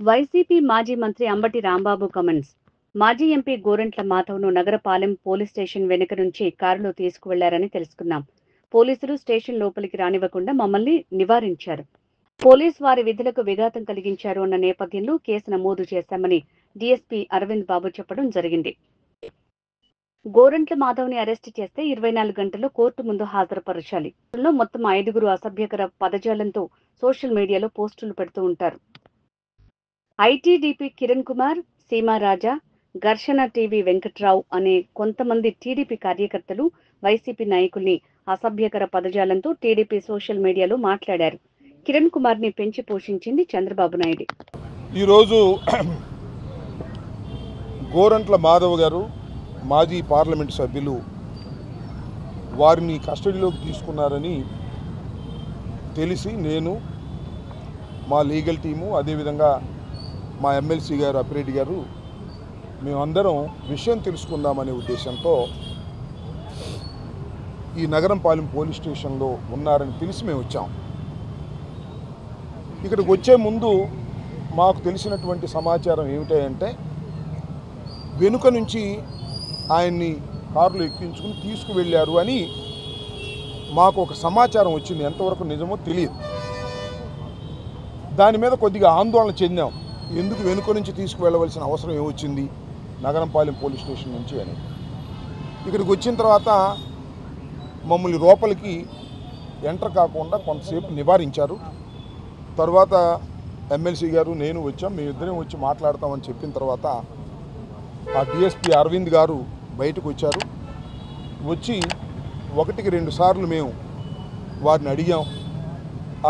YCP మాజీ మంత్రి Ambati Rambabu comments. మాజీ ఎంపీ గోరంట్ల మాధవ్ను నగరపాలెం పోలీస్ స్టేషన్ వెనుక నుంచి కారులో తీసుకువెళ్లారని తెలుసుకున్నాం. పోలీసులు స్టేషన్ లోపలికి రానివ్వకుండా మమ్మల్ని నివారించారు. పోలీస్ వారి విధులకు విఘాతం కలిగించారు అన్న నేపథ్యంలో కేసు నమోదు చేశామని డీఎస్పీ అరవింద్ బాబు చెప్పడం జరిగింది. గోరంట్ల మాధవ్ని అరెస్టు చేస్తే 24 గంటల్లో కోర్టు ముందు హాజరుపరచాలి. మొత్తం 5 అసభ్యకర పదజాలంతో సోషల్ మీడియాలో పోస్టులు పెడుతూ ఉంటారు. ఐటీడీపీ కిరణ్ కుమార్, సీమారాజా, ఘర్షణ టీవీ వెంకట్రావు అనే కొంతమంది టీడీపీ కార్యకర్తలు వైసీపీ నాయకుల్ని అసభ్యకర పదజాలంతో టీడీపీ సోషల్ మీడియాలో మాట్లాడారు. కిరణ్ కుమార్ ని పెంచి పోషించింది చంద్రబాబు నాయుడు. ఈరోజు గోరంట్ల మాధవ్ గారు మాజీ పార్లమెంట్ సభ్యులు వారిని కస్టడీలోకి తీసుకున్నారని తెలిసి నేను మా లీగల్ టీము అదేవిధంగా మా ఎమ్మెల్సీ గారు అప్పిరెడ్డి గారు మేమందరం విషయం తెలుసుకుందామనే ఉద్దేశంతో ఈ నగరంపాలెం పోలీస్ స్టేషన్లో ఉన్నారని తెలిసి మేము వచ్చాం. ఇక్కడికి వచ్చే ముందు మాకు తెలిసినటువంటి సమాచారం ఏమిటంటే వెనుక నుంచి ఆయన్ని కారులో ఎక్కించుకుని తీసుకువెళ్ళారు అని మాకు ఒక సమాచారం వచ్చింది. ఎంతవరకు నిజమో తెలియదు. దాని మీద కొద్దిగా ఆందోళన చెందాం. ఎందుకు వెనుక నుంచి తీసుకువెళ్ళవలసిన అవసరం ఏమొచ్చింది నగరంపాలెం పోలీస్ స్టేషన్ నుంచి అని. ఇక్కడికి వచ్చిన తర్వాత మమ్మల్ని లోపలికి ఎంటర్ కాకుండా కొంతసేపు నివారించారు. తర్వాత ఎమ్మెల్సీ గారు నేను వచ్చాం. మేమిద్దరం వచ్చి మాట్లాడతామని చెప్పిన తర్వాత ఆ డిఎస్పీ అరవింద్ గారు బయటకు వచ్చారు. వచ్చి 1-2 సార్లు మేము వారిని అడిగాం.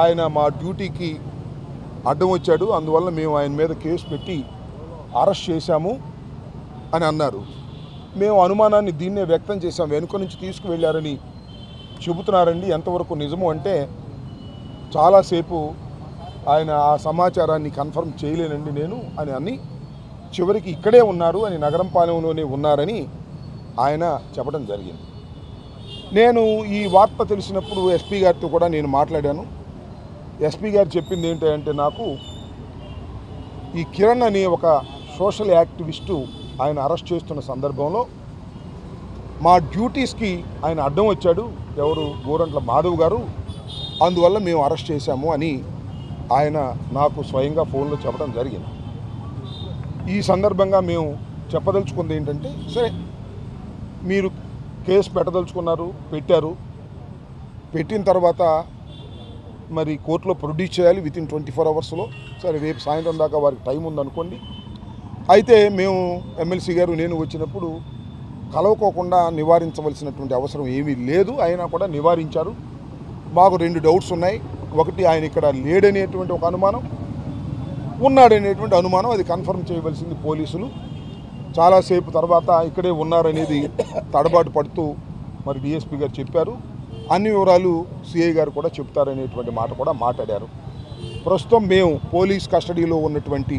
ఆయన మా డ్యూటీకి అడ్డం వచ్చాడు, అందువల్ల మేము ఆయన మీద కేసు పెట్టి అరెస్ట్ చేశాము అని అన్నారు. మేము అనుమానాన్ని దీన్నే వ్యక్తం చేశాం. వెనుక నుంచి తీసుకువెళ్ళారని చెబుతున్నారండి, ఎంతవరకు నిజము అంటే చాలాసేపు ఆయన ఆ సమాచారాన్ని కన్ఫర్మ్ చేయలేనండి నేను అని చివరికి ఇక్కడే ఉన్నారు అని నగరంపాలెంలోనే ఉన్నారని ఆయన చెప్పడం జరిగింది. నేను ఈ వార్త తెలిసినప్పుడు ఎస్పీ గారితో కూడా నేను మాట్లాడాను. ఎస్పీ గారు చెప్పింది ఏంటంటే నాకు ఈ కిరణ్ అనే ఒక సోషల్ యాక్టివిస్టు ఆయన అరెస్ట్ చేస్తున్న సందర్భంలో మా డ్యూటీస్కి ఆయన అడ్డం వచ్చాడు, ఎవరు గోరంట్ల మాధవ్ గారు, అందువల్ల మేము అరెస్ట్ చేశాము అని ఆయన నాకు స్వయంగా ఫోన్లో చెప్పడం జరిగింది. ఈ సందర్భంగా మేము చెప్పదలుచుకుంది ఏంటంటే, సరే మీరు కేసు పెట్టదలుచుకున్నారు, పెట్టిన తర్వాత మరి కోర్టులో ప్రొడ్యూస్ చేయాలి వితిన్ 24 అవర్స్లో. సరే రేపు సాయంత్రం దాకా వారికి టైం ఉందనుకోండి. అయితే మేము ఎమ్మెల్సీ గారు నేను వచ్చినప్పుడు కలవకోకుండా నివారించవలసినటువంటి అవసరం ఏమీ లేదు, అయినా కూడా నివారించారు. మాకు 2 డౌట్స్ ఉన్నాయి. ఒకటి, ఆయన ఇక్కడ లేడనేటువంటి ఒక అనుమానం, ఉన్నాడనేటువంటి అనుమానం. అది కన్ఫర్మ్ చేయవలసింది పోలీసులు. చాలాసేపు తర్వాత ఇక్కడే ఉన్నారనేది తడబాటు పడుతూ మరి డిఎస్పీ గారు చెప్పారు. అన్ని వివరాలు సిఐ గారు కూడా చెప్తారనేటువంటి మాట కూడా మాట్లాడారు. ప్రస్తుతం మేము పోలీస్ కస్టడీలో ఉన్నటువంటి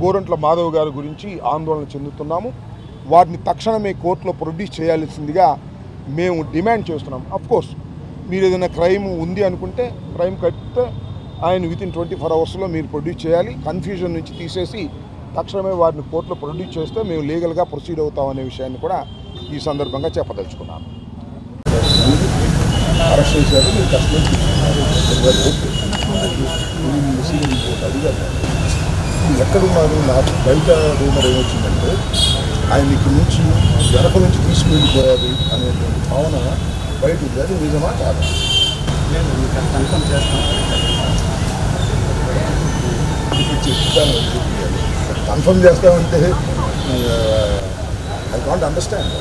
గోరంట్ల మాధవ్ గారి గురించి ఆందోళన చెందుతున్నాము. వారిని తక్షణమే కోర్టులో ప్రొడ్యూస్ చేయాల్సిందిగా మేము డిమాండ్ చేస్తున్నాం. అఫ్కోర్స్ మీరు ఏదైనా క్రైమ్ ఉంది అనుకుంటే, క్రైమ్ కట్టితే ఆయన వితిన్ 24 అవర్స్లో మీరు ప్రొడ్యూస్ చేయాలి. కన్ఫ్యూజన్ నుంచి తీసేసి తక్షణమే వారిని కోర్టులో ప్రొడ్యూస్ చేస్తే మేము లీగల్గా ప్రొసీడ్ అవుతామనే విషయాన్ని కూడా ఈ సందర్భంగా చెప్పదలుచుకున్నాను. అరెస్ట్ చేశారు, మీరు కస్టడీ ఎక్కడున్నారు? నాకు బయట రూమర్ ఏమొచ్చిందంటే ఆయన ఇక్కడ నుంచి వెనక నుంచి తీసుకువెళ్ళిపోయారు అనేటువంటి భావన బయట ఉంది. అది నిజమా కాదా? కన్ఫర్మ్ చేస్తాను. కన్ఫర్మ్ చేస్తామంటే ఐ కాంట్ అండర్స్టాండ్.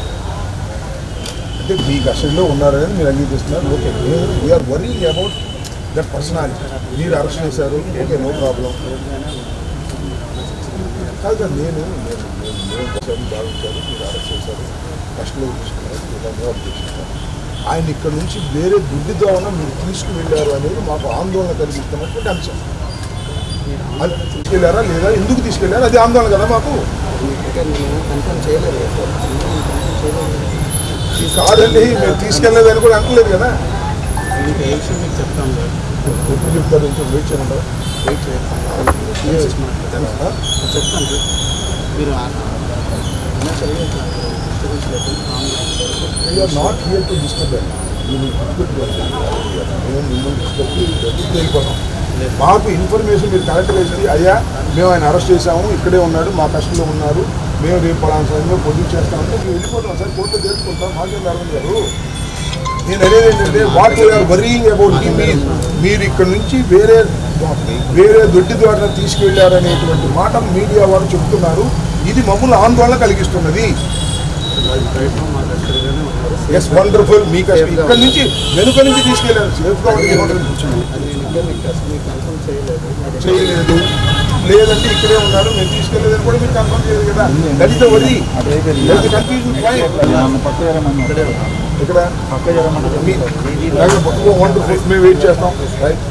అంటే మీ కస్టడీలో ఉన్నారని మీరు అంగీకరిస్తున్నారు, okay. We're worrying about that personality. మీరు అరెస్ట్ చేశారు, ఓకే, నో ప్రాబ్లం. కాదు కదా, నేను భావించారు, మీరు అరెస్ట్ చేశారు, కస్టడీలో తీసుకున్నారు, ఆయన ఇక్కడ నుంచి వేరే దుడ్డి ద్వారా మీరు తీసుకువెళ్ళారు అనేది మాకు ఆందోళన కలిగిస్తున్నటువంటి అంశం. అది తీసుకెళ్ళారా లేదా, ఎందుకు తీసుకెళ్ళారు, అది ఆందోళన కదా మాకు. కన్ఫర్మ్ చేయలేదు కాదండి, మీరు తీసుకెళ్ళలేదని కూడా అంటలేదు కదా. ఇంకా ఏ విషయం మీకు చెప్తాను సార్. ఎప్పుడు చెప్తారు కొంచెం వెయిట్ చేయమంటారు వెయిట్ చేస్తాను చెప్తాను సార్. మీరు we are not here to disturb వెళ్ళిపోతాం. మాకు ఇన్ఫర్మేషన్ మీరు కలెక్టర్ వేసి అయ్యా మేము ఆయన అరెస్ట్ చేసాము, ఇక్కడే ఉన్నాడు, మా కస్టడీలో ఉన్నారు, మేము రేపు పలానా సమయంలో పొద్దు చేస్తామంటే మేము వెళ్ళిపోతాం సార్. కోర్టులో తెలుసుకుంటాం. మాకేం అరవింద్ గారు, నేను అనేది ఏంటంటే వాట్ యూఆర్ వరీయింగ్ అబౌట్ మీరు ఇక్కడ నుంచి వేరే దొడ్డి ద్వారా తీసుకువెళ్ళారనేటువంటి మాట మీడియా వారు చెప్తున్నారు. ఇది మమ్మల్ని ఆందోళన కలిగిస్తున్నది. Yes wonderful. మీకు ఇక్కడ నుంచి వెనుక నుంచి తీసుకెళ్ళారు, సేఫ్గా చేయలేదు, లేదంటే ఇక్కడే ఉన్నారు, మేము తీసుకెళ్ళలేదని కూడా మీరు కన్ఫర్మ్ చేయలేదు కదా. That is the worry. Confusion ఇక్కడ వండర్ఫుల్. మేము వెయిట్ చేస్తాం. రైట్.